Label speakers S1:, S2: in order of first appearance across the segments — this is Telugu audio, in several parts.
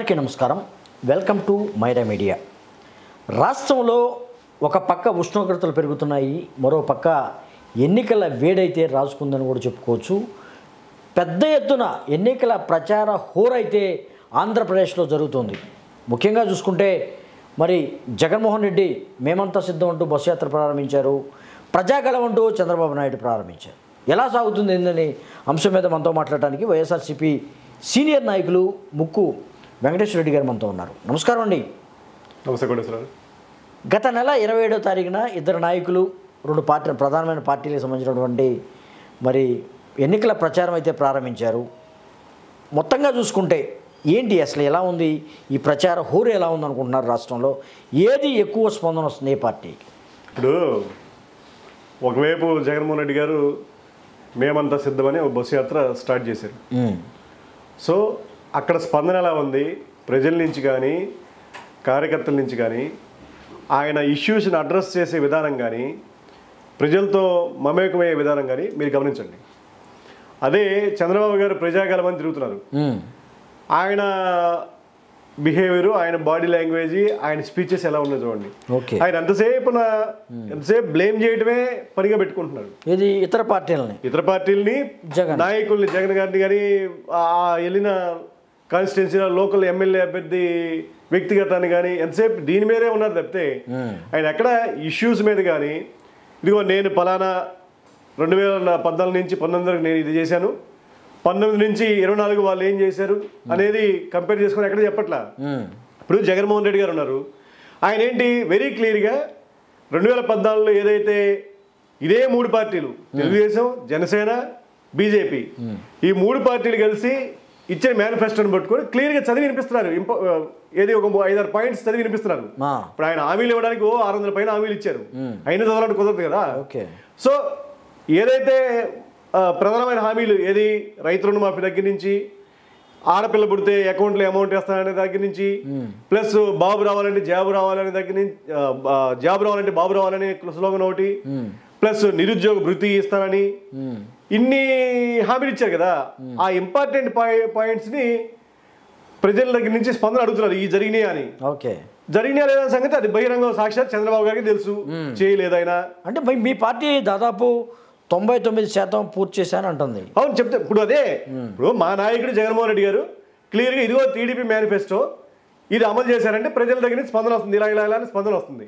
S1: అందరికీ నమస్కారం. Welcome to Myra media. రాష్ట్రంలో ఒక పక్క ఉష్ణోగ్రతలు పెరుగుతున్నాయి, మరో పక్క ఎన్నికల వేడైతే రాజుకుందని కూడా చెప్పుకోవచ్చు. పెద్ద ఎత్తున ఎన్నికల ప్రచార హోరైతే ఆంధ్రప్రదేశ్లో జరుగుతుంది. ముఖ్యంగా చూసుకుంటే మరి జగన్మోహన్ రెడ్డి మేమంతా సిద్ధం అంటూ బస్సు యాత్ర ప్రారంభించారు. ప్రజాగళం అంటూ చంద్రబాబు నాయుడు ప్రారంభించారు. ఎలా సాగుతుంది ఏందని అంశం మీద మనతో మాట్లాడడానికి వైఎస్ఆర్సీపీ సీనియర్ నాయకులు ముక్కు వెంకటేశ్వర రెడ్డి గారు మనతో ఉన్నారు. నమస్కారం అండి.
S2: నమస్తే సార్.
S1: గత నెల 27వ తారీఖున ఇద్దరు నాయకులు రెండు ప్రధానమైన పార్టీలకు సంబంధించినటువంటి మరి ఎన్నికల ప్రచారం అయితే ప్రారంభించారు. మొత్తంగా చూసుకుంటే ఏంటి అసలు ఎలా ఉంది ఈ ప్రచార హోరు, ఎలా ఉంది అనుకుంటున్నారు? రాష్ట్రంలో ఏది ఎక్కువ స్పందన వస్తుంది ఏ పార్టీకి?
S2: ఇప్పుడు ఒకవైపు జగన్మోహన్ రెడ్డి గారు మేమంతా సిద్ధమని ఒక బస్సు యాత్ర స్టార్ట్ చేశారు. సో అక్కడ స్పందన ఎలా ఉంది, ప్రజల నుంచి కానీ కార్యకర్తల నుంచి కానీ, ఆయన ఇష్యూస్ని అడ్రస్ చేసే విధానం కానీ, ప్రజలతో మమేకమయ్యే విధానం కానీ మీరు గమనించండి. అదే చంద్రబాబు గారు ప్రజాగళమని తిరుగుతున్నారు. ఆయన బిహేవియర్, ఆయన బాడీ లాంగ్వేజ్, ఆయన స్పీచెస్ ఎలా ఉన్నాయి చూడండి. ఆయన ఎంతసేపు బ్లేమ్ చేయడమే పనిగా పెట్టుకుంటున్నారు.
S1: ఇది ఇతర పార్టీలని
S2: నాయకుల్ని, జగన్ గారిని కానీ వెళ్ళిన కాన్స్టిట్యున్సీలో లోకల్ ఎమ్మెల్యే అభ్యర్థి వ్యక్తిగతాన్ని కానీ ఎంతసేపు దీని మీదే ఉన్నారు తప్పితే ఆయన ఎక్కడ ఇష్యూస్ మీద కానీ ఇదిగో నేను పలానా 2014 నుంచి 19 నేను ఇది చేశాను, 19 నుంచి 24 వాళ్ళు ఏం చేశారు అనేది కంపేర్ చేసుకుని ఎక్కడ చెప్పట్లా. ఇప్పుడు జగన్మోహన్ రెడ్డి గారు ఉన్నారు. ఆయన ఏంటి వెరీ క్లియర్గా 2014లో ఏదైతే ఇదే మూడు పార్టీలు తెలుగుదేశం, జనసేన, బీజేపీ ఈ మూడు పార్టీలు కలిసి ఇచ్చే మేనిఫెస్టోని పట్టుకొని క్లియర్గా చదివి వినిపిస్తున్నారు. ఏది ఒక 5-6 పాయింట్స్ చదివి వినిపిస్తున్నారు. ఇప్పుడు ఆయన హామీలు ఇవ్వడానికి 600 పైన హామీలు ఇచ్చారు. అయినా చదవడానికి కుదరదు కదా. సో ఏదైతే ప్రధానమైన హామీలు ఏది రైతు రుణమాఫీ దగ్గర నుంచి, ఆడపిల్ల పుడితే అకౌంట్లో అమౌంట్ వేస్తాననే దగ్గర నుంచి, ప్లస్ బాబు రావాలంటే జాబ్ రావాలనే దగ్గర నుంచి, జాబ్ రావాలంటే బాబు రావాలనే స్లోగన్ ఒకటి, ప్లస్ నిరుద్యోగ భృతి ఇస్తానని ఇన్ని హామీలు ఇచ్చారు కదా. ఆ ఇంపార్టెంట్ పాయింట్స్ని ప్రజల దగ్గర నుంచి స్పందన అడుగుతున్నారు. ఈ జరిగినాయి అని. జరిగినా లేదా సంగతి అది బహిరంగ సాక్షాత్ చంద్రబాబు గారికి తెలుసు, చేయలేదైనా.
S1: అంటే మీ పార్టీ దాదాపు 99% పూర్తి చేశాను అంటుంది.
S2: అవును చెప్తే ఇప్పుడు అదే ఇప్పుడు మా నాయకుడు జగన్మోహన్ రెడ్డి గారు క్లియర్గా ఇదిగో టీడీపీ మేనిఫెస్టో ఇది అమలు చేశారంటే ప్రజల దగ్గర నుంచి స్పందన వస్తుంది. ఇలా స్పందన వస్తుంది.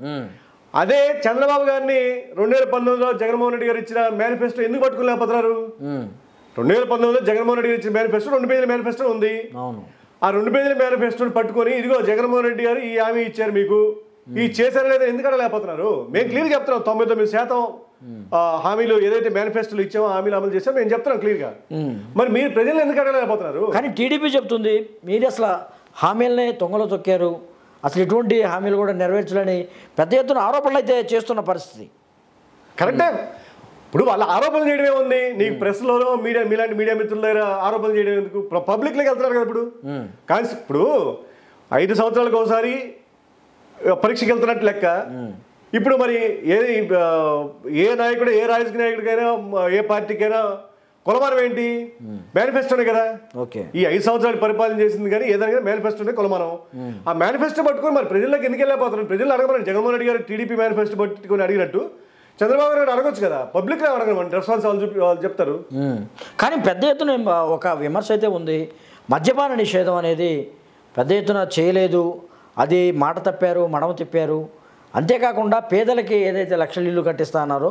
S2: అదే చంద్రబాబు గారిని 2019లో జగన్మోహన్ రెడ్డి గారు ఇచ్చిన మేనిఫెస్టో ఎందుకు పట్టుకోలేకపోతున్నారు? 2019లో జగన్మోహన్ రెడ్డి గారు ఇచ్చిన మేనిఫెస్టో 2 పేజీల మేనిఫెస్టో ఉంది. ఆ 2 పేజీల మేనిఫెస్టోని పట్టుకొని ఇదిగో జగన్మోహన్ రెడ్డి గారు ఈ హామీ ఇచ్చారు, మీకు ఈ చేశారు లేదా ఎందుకు అడగలేకపోతున్నారు? మేము క్లియర్గా చెప్తున్నాం. 99% హామీలు ఏదైతే మేనిఫెస్టోలు ఇచ్చామో హామీలు అమలు చేసామో మేము చెప్తున్నాం క్లియర్గా. మరి మీరు ప్రజలు ఎందుకు అడగలేకపోతున్నారు?
S1: కానీ టీడీపీ చెప్తుంది మీరు అసలు హామీలనే తొంగలో తొక్కారు, అసలు ఎటువంటి హామీలు కూడా నెరవేర్చాలని పెద్ద ఎత్తున ఆరోపణలు అయితే చేస్తున్న పరిస్థితి.
S2: కరెక్టే. ఇప్పుడు వాళ్ళ ఆరోపణలు చేయడం ఏముంది? నీకు ప్రెస్లోనో మీడియా మీలాంటి మీడియా మిత్రుల దగ్గర ఆరోపణలు చేయడం ఎందుకు? పబ్లిక్లోకి వెళ్తున్నారు కదా. కానీ ఇప్పుడు 5 సంవత్సరాలకు ఒకసారి పరీక్షకి వెళ్తున్నట్టు లెక్క. ఇప్పుడు మరి ఏ నాయకుడు, ఏ రాజకీయ నాయకుడికైనా, ఏ పార్టీకైనా కొలమానం ఏంటి? మేనిఫెస్టోనే కదా. ఈ 5 సంవత్సరాలు పరిపాలన చేసింది కానీ ఏదైనా మేనిఫెస్టోనే కొలమానం. ఆ మేనిఫెస్టో పట్టుకొని మరి ప్రజల్లోకి ఎందుకు వెళ్ళిపోతున్నారు? ప్రజలు అడగమని జగన్మోహన్ రెడ్డి గారు టీడీపీ మేనిఫెస్టో పట్టుకొని అడిగినట్టు చంద్రబాబు గారు అడగొచ్చు కదా. పబ్లిక్లో అడగమండి, రెస్పాన్స్ వాళ్ళు చెప్తారు.
S1: కానీ పెద్ద ఎత్తున ఒక విమర్శ అయితే ఉంది. మద్యపాన నిషేధం అనేది పెద్ద ఎత్తున చేయలేదు, అది మాట తప్పారు, మడమ తిప్పారు. అంతేకాకుండా పేదలకి ఏదైతే లక్షల ఇల్లు కట్టిస్తా అన్నారో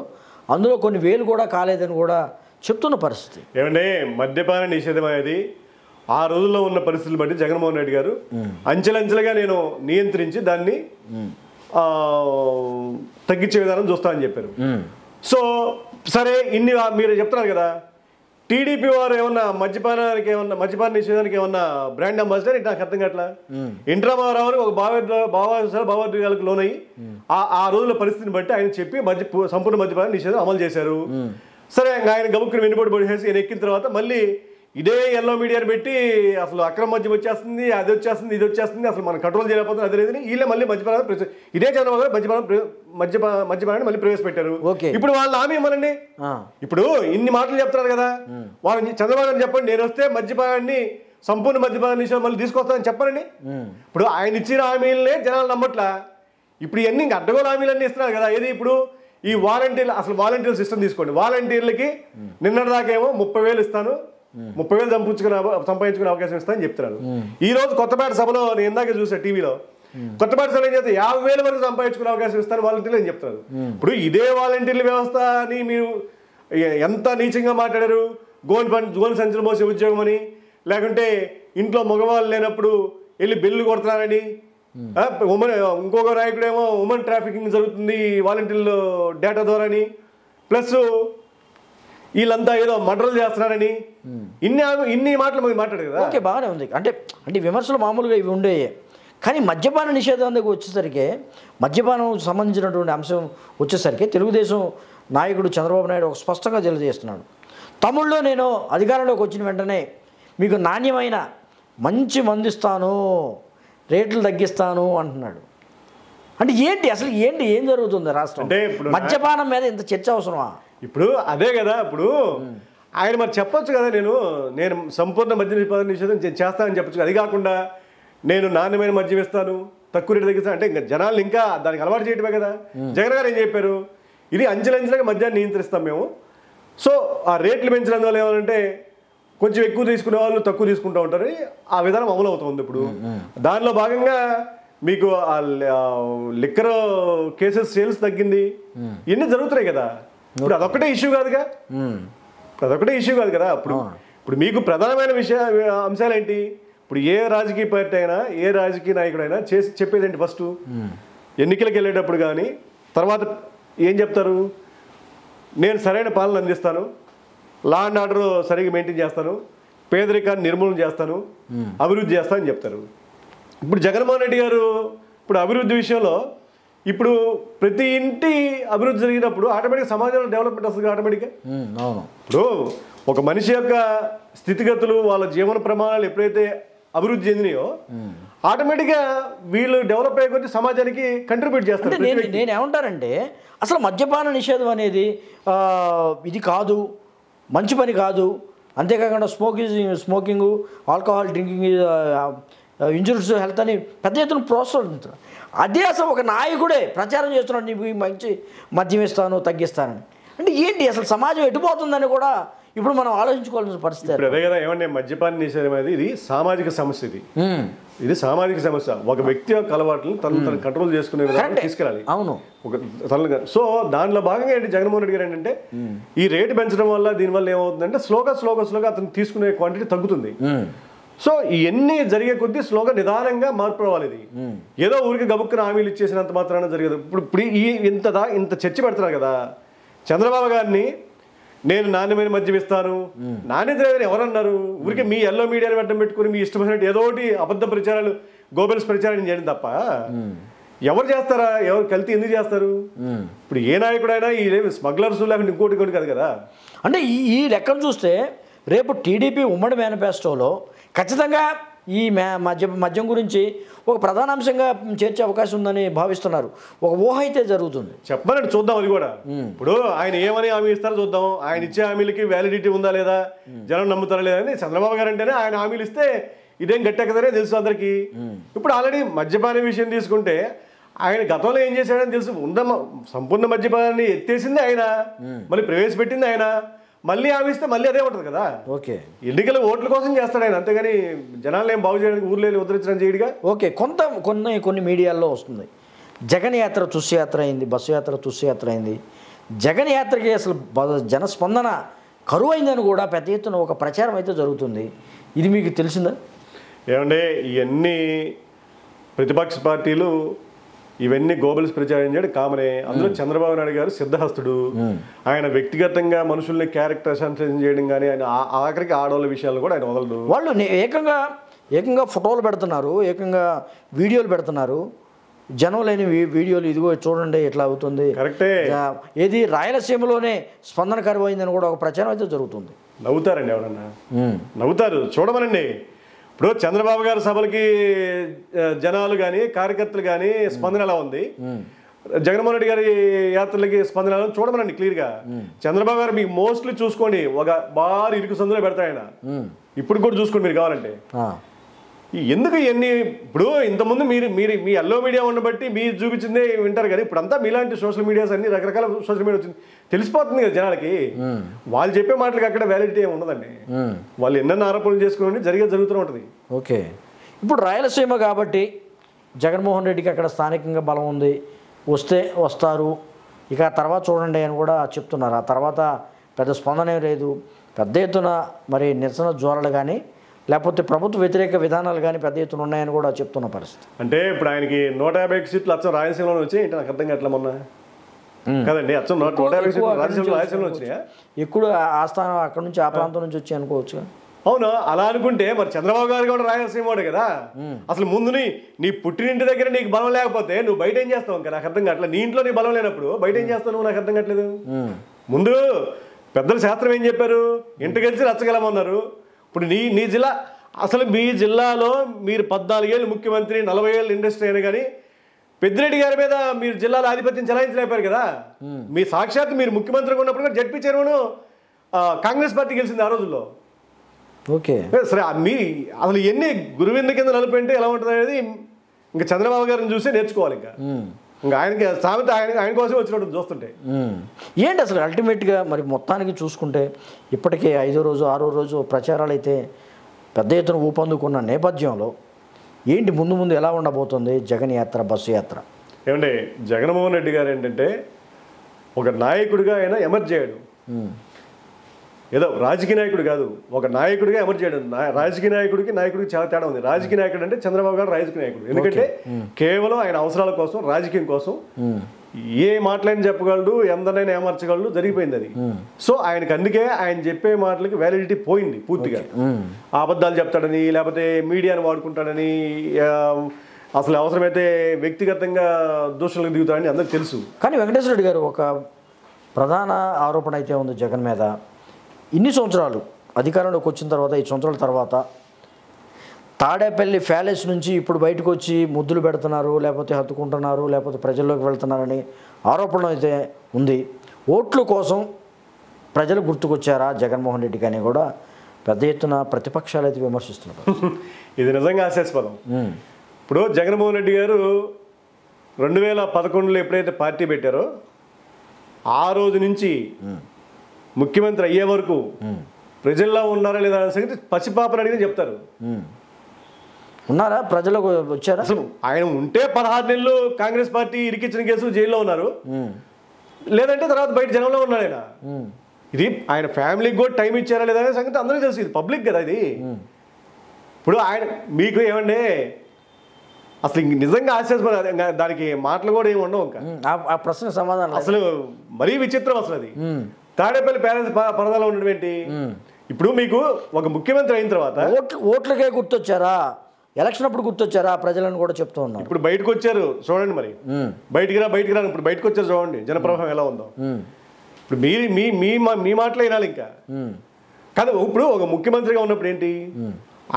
S1: అందులో కొన్ని వేలు కూడా కాలేదని కూడా చెప్తున్న పరిస్థితి.
S2: ఏమంటే మద్యపాన నిషేధం అనేది ఆ రోజుల్లో ఉన్న పరిస్థితులు బట్టి జగన్మోహన్ రెడ్డి గారు అంచెలంచెలుగా నేను నియంత్రించి దాన్ని తగ్గించే విధానం చూస్తామని చెప్పారు. సో సరే, ఇన్ని మీరు చెప్తున్నారు కదా. టీడీపీ వారు ఏమన్నా మద్యపాన నిషేధానికి ఏమన్నా బ్రాండ్ అంబాసిడర్ నాకు అర్థం కావట్లా. ఎన్టీ రామారావు ఒక భావోద్వేగాలకు లోనయ్యి ఆ రోజుల పరిస్థితిని బట్టి ఆయన చెప్పి సంపూర్ణ మద్యపాన నిషేధం అమలు చేశారు. సరే, ఆయన గబుక్కుని వెన్నుపోటు పడిచేసి ఆయన ఎక్కిన తర్వాత మళ్ళీ ఇదే ఎల్లో మీడియాని పెట్టి అసలు అక్రమ మద్యం వచ్చేస్తుంది, అది వచ్చేస్తుంది, ఇది వచ్చేస్తుంది, అసలు మనం కంట్రోల్ చేయలేకపోతుంది, అదే లేదని వీళ్ళే మళ్ళీ మద్యపానం ఇదే చంద్రబాబు గారు మద్యపానాన్ని మళ్ళీ ప్రవేశపెట్టారు. ఇప్పుడు వాళ్ళ హామీ ఏమనండి? ఇప్పుడు ఇన్ని మాటలు చెప్తున్నారు కదా, వాళ్ళని చంద్రబాబు గారు చెప్పండి, నేను వస్తే మద్యపానాన్ని సంపూర్ణ మద్యపాన నిషేధం మళ్ళీ తీసుకొస్తానని చెప్పారండి. ఇప్పుడు ఆయన ఇచ్చిన హామీలనే జనాలు నమ్మట్లా. ఇప్పుడు ఇవన్నీ ఇంకా అడ్డగోలు హామీలన్నీ ఇస్తున్నారు కదా. ఏది ఇప్పుడు ఈ వాలంటీర్లు, అసలు వాలంటీర్ సిస్టమ్ తీసుకోండి. వాలంటీర్లకి నిన్నటిదాకేమో 30,000 ఇస్తాను, 30,000 సంపాదించుకునే అవకాశం ఇస్తానని చెప్తున్నారు. ఈ రోజు కొత్తపేట సభలో నేను ఇందాక చూసా టీవీలో, కొత్తపేట సభలో ఏం చేస్తే 50,000 వరకు సంపాదించుకునే అవకాశం ఇస్తాను వాలంటీర్లు అని చెప్తున్నారు. ఇప్పుడు ఇదే వాలంటీర్ల వ్యవస్థ అని మీరు ఎంత నీచంగా మాట్లాడారు. గోన్ సంచులు మోసే ఉద్యోగం అని, లేకుంటే ఇంట్లో మగవాళ్ళు లేనప్పుడు వెళ్ళి బెల్లు కొడుతున్నారని, ఉమెన్ ఇంకొక నాయకుడేమో ఉమెన్ ట్రాఫికింగ్ జరుగుతుంది వాలంటీర్లు డేటా ద్వారాని, ప్లస్ వీళ్ళంతా ఏదో మర్డర్లు చేస్తున్నారని, ఇన్ని మాటలు మీరు మాట్లాడారు కదా.
S1: ఓకే, బాగానే ఉంది. అంటే విమర్శలు మామూలుగా ఇవి ఉండేవి. కానీ మద్యపాన నిషేధం దగ్గర వచ్చేసరికి, మద్యపానం సంబంధించినటువంటి అంశం వచ్చేసరికి తెలుగుదేశం నాయకుడు చంద్రబాబు నాయుడు ఒక స్పష్టంగా తెలియజేస్తున్నాడు. తమిళ్లో నేను అధికారంలోకి వచ్చిన వెంటనే మీకు నాణ్యమైన మంచి మందిస్తాను, రేట్లు తగ్గిస్తాను అంటున్నాడు. అంటే ఏంటి అసలు ఏం జరుగుతుంది రాష్ట్రం?
S2: అంటే ఇప్పుడు
S1: మద్యపానం మీద ఇంత చర్చ అవసరమా?
S2: ఇప్పుడు అదే కదా. ఇప్పుడు ఆయన మరి చెప్పొచ్చు కదా, నేను సంపూర్ణ మద్య నిషేధం చేస్తానని చెప్పొచ్చు. అది కాకుండా నేను నాణ్యమైన మద్యం ఇస్తాను, తక్కువ రేటు తగ్గిస్తాను అంటే ఇంకా జనాలు ఇంకా దానికి అలవాటు చేయటమే కదా. జగన్ గారు ఏం చెప్పారు, ఇది అంచెలంచెలుగా మద్యాన్ని నియంత్రిస్తాం మేము. సో ఆ రేట్లు పెంచడం వల్ల ఏమంటే కొంచెం ఎక్కువ తీసుకునే వాళ్ళు తక్కువ తీసుకుంటూ ఉంటారు. ఆ విధానం అమలు అవుతుంది. ఇప్పుడు దానిలో భాగంగా మీకు ఆ లిక్కర్ కేసెస్ సేల్స్ తగ్గింది, ఇవన్నీ జరుగుతున్నాయి కదా. ఇప్పుడు అదొక్కటే ఇష్యూ కాదుగా, ఇప్పుడు మీకు ప్రధానమైన అంశాలు ఏంటి? ఇప్పుడు ఏ రాజకీయ పార్టీ అయినా, ఏ రాజకీయ నాయకుడైనా చెప్పేది ఏంటి? ఫస్ట్ ఎన్నికలకు వెళ్ళేటప్పుడు కానీ తర్వాత ఏం చెప్తారు? నేను సరైన పాలన అందిస్తాను, లా అండ్ ఆర్డర్ సరిగ్గా మెయింటైన్ చేస్తాను, పేదరికాన్ని నిర్మూలన చేస్తాను, అభివృద్ధి చేస్తానని చెప్తారు. ఇప్పుడు జగన్మోహన్ రెడ్డి గారు ఇప్పుడు అభివృద్ధి విషయంలో ఇప్పుడు ప్రతి ఇంటి అభివృద్ధి జరిగినప్పుడు ఆటోమేటిక్గా సమాజంలో డెవలప్మెంట్ వస్తుంది ఆటోమేటిక్గా. ఇప్పుడు ఒక మనిషి యొక్క స్థితిగతులు, వాళ్ళ జీవన ప్రమాణాలు ఎప్పుడైతే అభివృద్ధి చెందినాయో ఆటోమేటిక్గా వీళ్ళు డెవలప్ అయ్యే కొద్దీ సమాజానికి కంట్రిబ్యూట్ చేస్తారు.
S1: నేను ఏమంటానంటే అసలు మద్యపాన నిషేధం అనేది ఇది కాదు, మంచి పని కాదు. అంతేకాకుండా smoking, alcohol drinking injuries health అని పెద్ద ఎత్తున ప్రోత్సహించారు. అదే అసలు ఒక నాయకుడే ప్రచారం చేస్తున్నాడు, నీకు మంచి మద్యం ఇస్తాను, తగ్గిస్తానని. అంటే ఏంటి అసలు సమాజం ఎటుపోతుందని కూడా ఇప్పుడు మనం ఆలోచించుకోవాల్సిన పరిస్థితి.
S2: అదే కదా. ఏమంటే మద్యపాన నిషేధం అనేది ఇది సామాజిక సమస్య. ఇది సామాజిక సమస్య. ఒక వ్యక్తి యొక్క అలవాట్లను తను కంట్రోల్ చేసుకునే విధానం తీసుకురాలి.
S1: అవును.
S2: సో దానిలో భాగంగా ఏంటి జగన్మోహన్ రెడ్డి గారు ఏంటంటే ఈ రేటు పెంచడం వల్ల దీనివల్ల ఏమవుతుందంటే స్లోగా అతను తీసుకునే క్వాంటిటీ తగ్గుతుంది. సో ఇవన్నీ జరిగే కొద్దీ స్లోగా నిదానంగా మార్పు రావాలి. ఇది ఏదో ఊరికి గబుక్కున హామీలు ఇచ్చేసినంత మాత్రాన జరిగదు. ఇప్పుడు ఇంత చర్చ పెడుతున్నారు కదా. చంద్రబాబు గారిని నేను నాణ్యమైన మద్యం ఇస్తాను, నాణ్యత లేదని ఎవరన్నారు? ఊరికి మీ ఎల్లో మీడియాని అడ్డం పెట్టుకుని మీ ఇష్టమైనట్టు ఏదో ఒకటి అబద్ధ ప్రచారాలు, గోబెల్స్ ప్రచారం చేయడం తప్ప ఎవరు చేస్తారా? ఎవరు కల్తీ ఎందుకు చేస్తారు? ఇప్పుడు ఏ నాయకుడైనా ఈ స్మగ్లర్స్ లేకుంటే ఇంకోటి కాదు కదా.
S1: అంటే ఈ లెక్కను చూస్తే రేపు టీడీపీ ఉమ్మడి మేనిఫెస్టోలో ఖచ్చితంగా ఈ మద్యం గురించి ఒక ప్రధాన అంశంగా చేర్చే అవకాశం ఉందని భావిస్తున్నారు. ఒక ఊహ అయితే జరుగుతుంది.
S2: చెప్పమనండి, చూద్దాం. అది కూడా ఇప్పుడు ఆయన ఏమని హామీ ఇస్తారో చూద్దాం. ఆయన ఇచ్చే హామీలకి వ్యాలిడిటీ ఉందా లేదా, జనం నమ్ముతారా లేదా అని. చంద్రబాబు గారు అంటేనే ఆయన హామీలు ఇస్తే ఇదేం గట్టెక్కదనే తెలుసు అందరికీ. ఇప్పుడు ఆల్రెడీ మద్యపాన విషయం తీసుకుంటే ఆయన గతంలో ఏం చేశాడని తెలుసు. సంపూర్ణ మద్యపానాన్ని ఎత్తేసింది ఆయన, మళ్ళీ ప్రవేశపెట్టింది ఆయన, మళ్ళీ ఆవిస్తే మళ్ళీ అదే ఉంటుంది కదా.
S1: ఓకే,
S2: ఎన్నికల ఓట్ల కోసం చేస్తాడు ఆయన, అంతేగాని జనాలు ఏం బాగు చేయడానికి ఊర్లో ఉద్ధరించడం చేయడుగా.
S1: ఓకే, కొన్ని మీడియాల్లో వస్తుంది జగన్ యాత్ర తుస్సు యాత్ర అయింది, బస్సు యాత్ర తుస్సు యాత్ర అయింది. జగన్ యాత్రకి అసలు జనస్పందన కరువైందని కూడా పెద్ద ఎత్తున ఒక ప్రచారం అయితే జరుగుతుంది. ఇది మీకు తెలిసిందా?
S2: ఏమంటే ఇవన్నీ ప్రతిపక్ష పార్టీలు ఇవన్నీ గోబల్స్ ప్రచారం చేయడం కామనే. అందులో చంద్రబాబు నాయుడు గారు సిద్ధహస్తుడు. ఆయన వ్యక్తిగతంగా మనుషుల్ని క్యారెక్టర్ అసాసినేషన్ చేయడం కానీ, ఆయన ఆఖరికి ఆడవాళ్ళ విషయాలు కూడా ఆయన వదలడు.
S1: వాళ్ళు ఏకంగా ఫోటోలు పెడుతున్నారు, ఏకంగా వీడియోలు పెడుతున్నారు. జనం లేని వీడియోలు, ఇదిగో చూడండి ఎట్లా అవుతుంది.
S2: కరెక్టే.
S1: ఏది రాయలసీమలోనే స్పందన కరువైందని కూడా ఒక ప్రచారం అయితే జరుగుతుంది.
S2: నవ్వుతారండి ఎవరన్నా, నవ్వుతారు. చూడమనండి. ఇప్పుడు చంద్రబాబు గారి సభలకి జనాలు కానీ కార్యకర్తలు కానీ స్పందన ఎలా ఉంది, జగన్మోహన్ రెడ్డి గారి యాత్రలకి స్పందన ఎలా ఉంది చూడమనండి క్లియర్గా. చంద్రబాబు గారు మీకు మోస్ట్లీ చూసుకోండి, ఒక బాగా ఇరుకు సందులో పెడతాడు ఆయన. ఇప్పుడు కూడా చూసుకోండి మీరు కావాలంటే. ఎందుకు ఇవన్నీ ఇప్పుడు ఇంతకుముందు మీరు మీరు మీ అల్లో మీడియా ఉండబట్టి మీరు చూపించిందే వింటారు, కానీ ఇప్పుడు అంతా మీలాంటి సోషల్ మీడియాస్ అన్ని రకరకాల సోషల్ మీడియా వచ్చింది, తెలిసిపోతుంది కదా జనాలకి. వాళ్ళు చెప్పే మాటలకి అక్కడ వ్యాలిడిటీ ఏమి ఉండదండి. వాళ్ళు ఎన్నెన్న ఆరోపణలు చేసుకుని జరుగుతూ ఉంటుంది.
S1: ఓకే, ఇప్పుడు రాయలసీమ కాబట్టి జగన్మోహన్ రెడ్డికి అక్కడ స్థానికంగా బలం ఉంది, వస్తారు, ఇక తర్వాత చూడండి అని కూడా చెప్తున్నారు. ఆ తర్వాత పెద్ద స్పందనే లేదు, పెద్ద ఎత్తున మరి నిరసన జ్వాలలు కానీ లేకపోతే ప్రభుత్వ వ్యతిరేక విధానాలు కానీ పెద్ద ఎత్తున ఉన్నాయని కూడా చెప్తున్న పరిస్థితి.
S2: అంటే ఇప్పుడు ఆయనకి 150 సీట్లు అచ్చం రాయలసీమలో వచ్చాయి, ఏంటి నాకు అర్థం కావట్లే మొన్న కదండి, అచ్చం 150 సీట్లు రాయలసీమలో వచ్చినాయా?
S1: ఎక్కువ ఆ స్థానం అక్కడ నుంచి ఆ ప్రాంతం నుంచి వచ్చి అనుకోవచ్చు.
S2: అవును, అలా అనుకుంటే మరి చంద్రబాబు గారు కూడా రాయలసీమోడే కదా. అసలు ముందు నీ పుట్టినింటి దగ్గర నీకు బలం లేకపోతే నువ్వు బయట ఏం చేస్తావు? ఇంకా నాకు అర్థం కావట్లేదు. నీ ఇంట్లో నీ బలం లేనప్పుడు బయట ఏం చేస్తావు నువ్వు? నాకు అర్థం కావట్లేదు. ముందు పెద్దల శాస్త్రం ఏం చెప్పారు? ఇంటికి కలిసి రచ్చగలమన్నారు. ఇప్పుడు నీ జిల్లా, అసలు మీ జిల్లాలో మీరు 14 ఏళ్ళు ముఖ్యమంత్రి, 40 ఏళ్ళు ఇండస్ట్రీ అయినా కానీ పెద్దిరెడ్డి గారి మీద మీరు జిల్లాలో ఆధిపత్యం చెలాయించలేపారు కదా. మీ సాక్షాత్ మీరు ముఖ్యమంత్రిగా ఉన్నప్పుడు కూడా జడ్పీ చైర్మన్ కాంగ్రెస్ పార్టీ గెలిచింది ఆ రోజుల్లో.
S1: ఓకే,
S2: సరే అసలు ఎన్ని గురువింద కింద నలుపుంటే ఎలా ఉంటుంది అనేది ఇంకా చంద్రబాబు గారిని చూసి నేర్చుకోవాలి. ఇంకా ఆయనకి సామెత ఆయన కోసం వచ్చినట్టు చూస్తుంటే
S1: ఏంటి అసలు అల్టిమేట్గా మరి మొత్తానికి చూసుకుంటే ఇప్పటికే 5వ రోజు 6వ రోజు ప్రచారాలు అయితే పెద్ద ఎత్తున ఊపందుకున్న నేపథ్యంలో ఏంటి ముందు ఎలా ఉండబోతుంది జగన్ యాత్ర, బస్సు యాత్ర?
S2: ఏమంటే జగన్మోహన్ రెడ్డి గారు ఏంటంటే ఒక నాయకుడిగా ఆయన ఎమర్జ్ అయ్యాడు. ఏదో రాజకీయ నాయకుడు కాదు, ఒక నాయకుడిగా ఎమర్జ్ చేయడం. రాజకీయ నాయకుడికి చాలా తేడా ఉంది. రాజకీయ నాయకుడు అంటే చంద్రబాబు గారు రాజకీయ నాయకుడు, ఎందుకంటే కేవలం ఆయన అవసరాల కోసం, రాజకీయం కోసం ఏ మాటలైనా చెప్పగలడు, ఎందరైనా ఏమర్చగలడు, జరిగిపోయింది అది. సో ఆయనకి అందుకే ఆయన చెప్పే మాటలకి వ్యాలిడిటీ పోయింది పూర్తిగా. అబద్ధాలు చెప్తాడని, లేకపోతే మీడియాను వాడుకుంటాడని, అసలు అవసరమైతే వ్యక్తిగతంగా దూషణలకు దిగుతాడని అందరికి తెలుసు.
S1: కానీ వెంకటేశ్వర రెడ్డి గారు ఒక ప్రధాన ఆరోపణ అయితే ఉంది జగన్ మీద. ఇన్ని సంవత్సరాలు అధికారంలోకి వచ్చిన తర్వాత, 5 సంవత్సరాల తర్వాత తాడేపల్లి ప్యాలెస్ నుంచి ఇప్పుడు బయటకు వచ్చి ముద్దులు పెడుతున్నారు, లేకపోతే హత్తుకుంటున్నారు, లేకపోతే ప్రజల్లోకి వెళ్తున్నారని ఆరోపణ అయితే ఉంది. ఓట్ల కోసం ప్రజలు గుర్తుకొచ్చారా జగన్మోహన్ రెడ్డి కానీ కూడా పెద్ద ఎత్తున ప్రతిపక్షాలు అయితే విమర్శిస్తున్నారు.
S2: ఇది నిజంగా హాస్యాస్పదం. ఇప్పుడు జగన్మోహన్ రెడ్డి గారు 2011లో ఎప్పుడైతే పార్టీ పెట్టారో ఆ రోజు నుంచి ముఖ్యమంత్రి అయ్యే వరకు ప్రజల్లో ఉన్నారా లేదా అనే సంగతి పసిపాపని అడిగితే చెప్తారు.
S1: ఉన్నారా? ప్రజలకు వచ్చారా?
S2: అసలు ఆయన ఉంటే 16 నెలలు కాంగ్రెస్ పార్టీ ఇరికిచ్చిన కేసులు జైల్లో ఉన్నారు, లేదంటే తర్వాత బయట జనంలో ఉన్నాడు ఆయన. ఇది ఆయన ఫ్యామిలీకి కూడా టైం ఇచ్చారా లేదా అనే సంగతి అందరికీ తెలుసు. ఇది పబ్లిక్ కదా ఇది. ఇప్పుడు ఆయన మీకు ఏమండి అసలు నిజంగా ఆశ్చర్యపడ, దానికి మాటలు కూడా ఏమి ఉండవు. ఇంకా
S1: ఆ ప్రశ్న సమాధానం
S2: అసలు మరీ విచిత్రం. అసలు అది తాడేపల్లి ప్యాలెస్ పరదాలో ఉండడం ఏంటి? ఇప్పుడు మీకు ఒక ముఖ్యమంత్రి అయిన తర్వాత
S1: ఓట్లకే గుర్తొచ్చారా? ఎలక్షన్ అప్పుడు గుర్తొచ్చారా ప్రజలను కూడా చెప్తూ ఉన్నారు.
S2: ఇప్పుడు బయటకు వచ్చారు చూడండి, మరి బయటికి రా ఇప్పుడు బయటకు వచ్చారు చూడండి జనప్రవాహం ఎలా ఉందో. ఇప్పుడు మీ మాటలే వినాలి ఇంకా. కానీ ఇప్పుడు ఒక ముఖ్యమంత్రిగా ఉన్నప్పుడు ఏంటి,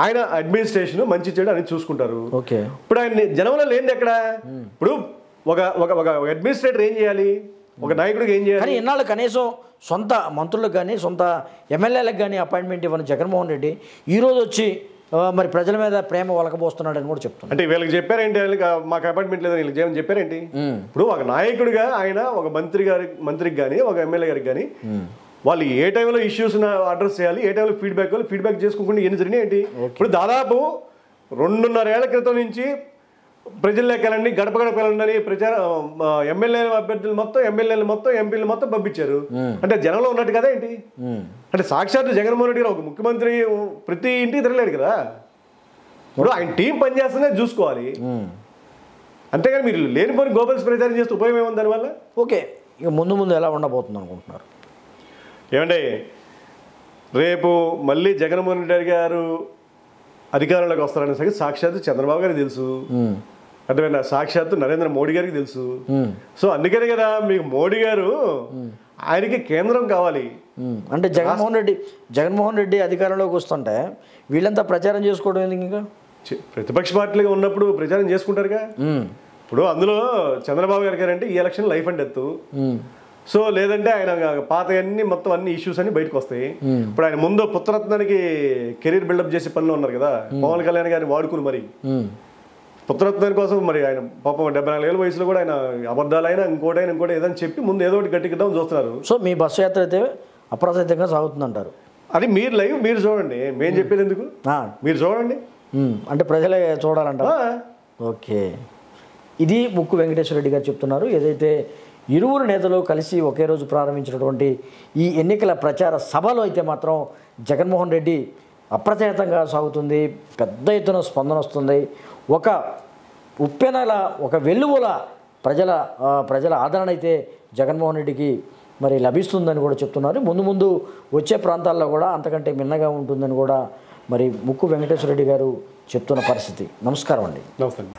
S2: ఆయన అడ్మినిస్ట్రేషన్ మంచి చెడు అని చూసుకుంటారు. ఇప్పుడు ఆయన జనంలో లేనిది ఎక్కడ? ఇప్పుడు ఒక అడ్మినిస్ట్రేటర్ ఏం చేయాలి, ఒక నాయకుడికి ఏం చేయాలి?
S1: కానీ ఇన్నాళ్ళు కనీసం సొంత మంత్రులకు కానీ సొంత ఎమ్మెల్యేలకు కానీ అపాయింట్మెంట్ ఇవ్వని జగన్మోహన్ రెడ్డి ఈరోజు వచ్చి మరి ప్రజల మీద ప్రేమ వలకబోస్తున్నాడు అని కూడా చెప్తున్నారు.
S2: అంటే వీళ్ళకి చెప్పారేంటి, మాకు అపాయింట్మెంట్ లేదని వీళ్ళకి ఏమని చెప్పారేంటి? ఇప్పుడు ఒక నాయకుడిగా ఆయన ఒక మంత్రికి కానీ ఒక ఎమ్మెల్యే గారికి కానీ వాళ్ళు ఏ టైంలో ఇష్యూస్ అడ్రస్ చేయాలి, ఏ టైంలో ఫీడ్బ్యాక్ చేసుకోకుండా ఎన్ని జరిగినాయి ఏంటి? ఇప్పుడు దాదాపు 2.5 ఏళ్ల క్రితం నుంచి ప్రజల్లోకి వెళ్ళండి, గడప వెళ్ళండి అని ఎమ్మెల్యే అభ్యర్థులు మొత్తం, ఎమ్మెల్యేలు మొత్తం, ఎంపీలు మొత్తం పంపించారు. అంటే జనంలో ఉన్నట్టు కదా ఏంటి? అంటే సాక్షాత్తు జగన్మోహన్ రెడ్డి గారు ఒక ముఖ్యమంత్రి ప్రతి ఇంటికి తిరగలేడు కదా. ఇప్పుడు ఆయన టీం పనిచేస్తుందే చూసుకోవాలి, అంతేగాని మీరు లేనిపోని గోబల్స్ ప్రచారం చేస్తే ఉపయోగం ఏముంది దానివల్ల?
S1: ఓకే, ఇక ముందు ఎలా ఉండబోతుంది అనుకుంటున్నారు?
S2: ఏమంటే రేపు మళ్ళీ జగన్మోహన్ రెడ్డి గారు అధికారంలోకి వస్తారనే సంగతి సాక్షాత్తు చంద్రబాబు గారికి తెలుసు, అర్థమైనా సాక్షాత్తు నరేంద్ర మోడీ గారికి తెలుసు. సో అందుకనే కదా మీకు మోడీ గారు ఆయనకి కేంద్రం కావాలి.
S1: అంటే జగన్మోహన్ రెడ్డి అధికారంలోకి వస్తుంటే వీళ్ళంతా ప్రచారం చేసుకోవడం ఎందుకు? ఇంకా
S2: ప్రతిపక్ష పార్టీలుగా ఉన్నప్పుడు ప్రచారం చేసుకుంటారుగా. ఇప్పుడు అందులో చంద్రబాబు గారు అంటే ఈ election life and death, so లేదంటే ఆయన పాత అన్ని మొత్తం అన్ని ఇష్యూస్ అన్ని బయటకు వస్తాయి. ఇప్పుడు ఆయన ముందు పుత్రరత్నానికి కెరీర్ బిల్డప్ చేసే పనిలో ఉన్నారు కదా, పవన్ కళ్యాణ్ గారిని వాడుకుని మరి పుత్రరత్నం కోసం మరి ఆయన పాపం 74 ఏళ్ళ వయసులో కూడా ఆయన అబద్ధాలైనా ఇంకోటి ఏదని చెప్పి ముందు ఏదో ఒకటి గట్టికిద్దామని చూస్తున్నారు.
S1: సో మీ బస్సు యాత్ర అయితే అప్రసిద్ధంగా సాగుతుందంటారు.
S2: అది మీరు లైవ్ మీరు చూడండి, మేము చెప్పేది ఎందుకు, మీరు చూడండి.
S1: అంటే ప్రజలే చూడాలంటారు. ఓకే, ఇది ముక్కు వెంకటేశ్వర రెడ్డి గారు చెప్తున్నారు. ఏదైతే ఇరువురు నేతలు కలిసి ఒకే రోజు ప్రారంభించినటువంటి ఈ ఎన్నికల ప్రచార సభలో అయితే మాత్రం జగన్మోహన్ రెడ్డి అప్రచేతంగా సాగుతుంది, పెద్ద ఎత్తున స్పందన వస్తుంది. ఒక ఉప్పెనల ఒక వెల్లువల ప్రజల ఆదరణ అయితే జగన్మోహన్ రెడ్డికి మరి లభిస్తుందని కూడా చెప్తున్నారు. ముందు వచ్చే ప్రాంతాల్లో కూడా అంతకంటే మిన్నగా ఉంటుందని కూడా మరి ముక్కు వెంకటేశ్వర రెడ్డి గారు చెప్తున్న పరిస్థితి. నమస్కారం అండి.
S2: నమస్తే.